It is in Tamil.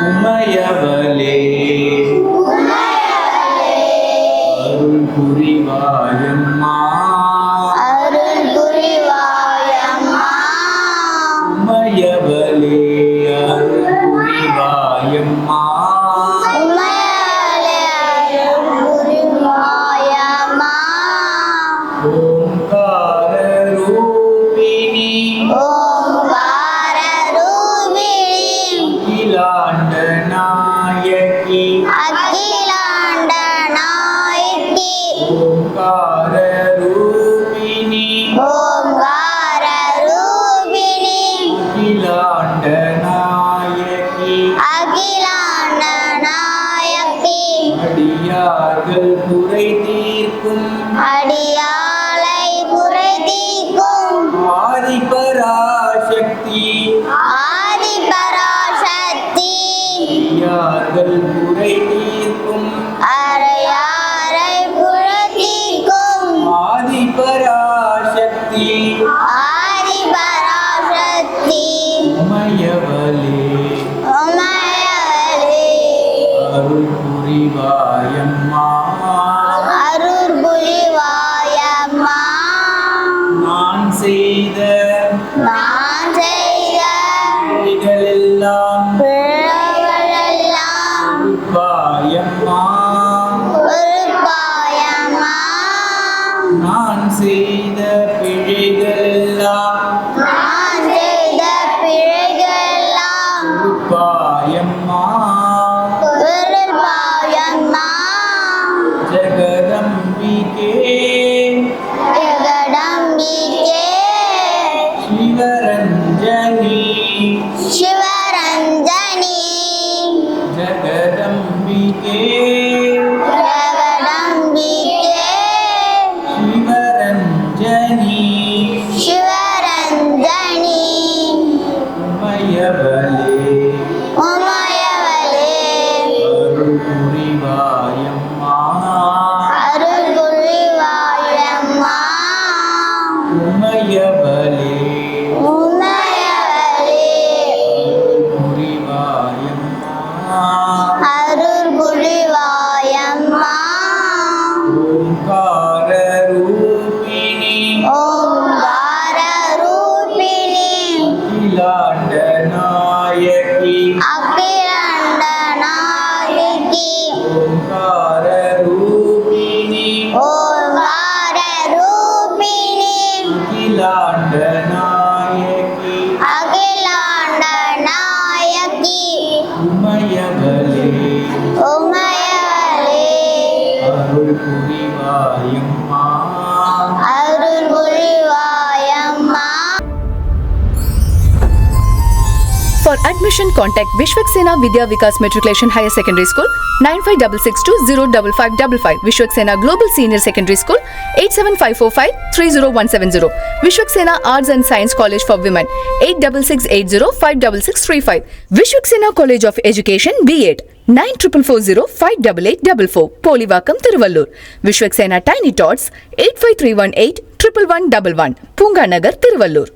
உமையவளே அருள் புரிவாயம்மா உமையவளே அருள் புரிவாயம்மா ஓம்கார ரூபிணி அகிலாண்ட நாயகி ஓம்கார ரூபிணி அகிலாண்ட நாயகி அடியார்கள் குறை தீர்க்கும் ஆதிபராசக்தி அடியார்கள் குறை தீர்க்கும் ஆதிபராசக்தி உமையவளே அருள் புரிவாயம்மா நான் செய்த பிழைகளெல்லாம் பொறுப்பாயம்மா நான் செய்த பிழைகளெல்லாம் பொறுப்பாயம்மா ஜெகதம்பிகே சிவரஞ்சனி ஜெகதம்பிகே சிவரஞ்சனி உமையவளே அருள் புரிவாயம்மா உமையவளே ஓம்கார ரூபிணி அகிலாண்ட நாயகி ஓம்கார ரூபிணி அகிலாண்ட நாயகி உமையவளே அருள் புரிவாயம்மா For admission, contact Vishwaksena Vidya Vikas Matriculation Higher Secondary School 9566205555, Vishwaksena Global Senior Secondary School 87545-30170, Vishwaksena Arts and Science College for Women 8668056635, Vishwaksena College of Education B.Ed 9440588844, Polivakam, Tiruvallur, Vishwaksena Tiny Tots 85318 11111, Punga Nagar, Tiruvallur.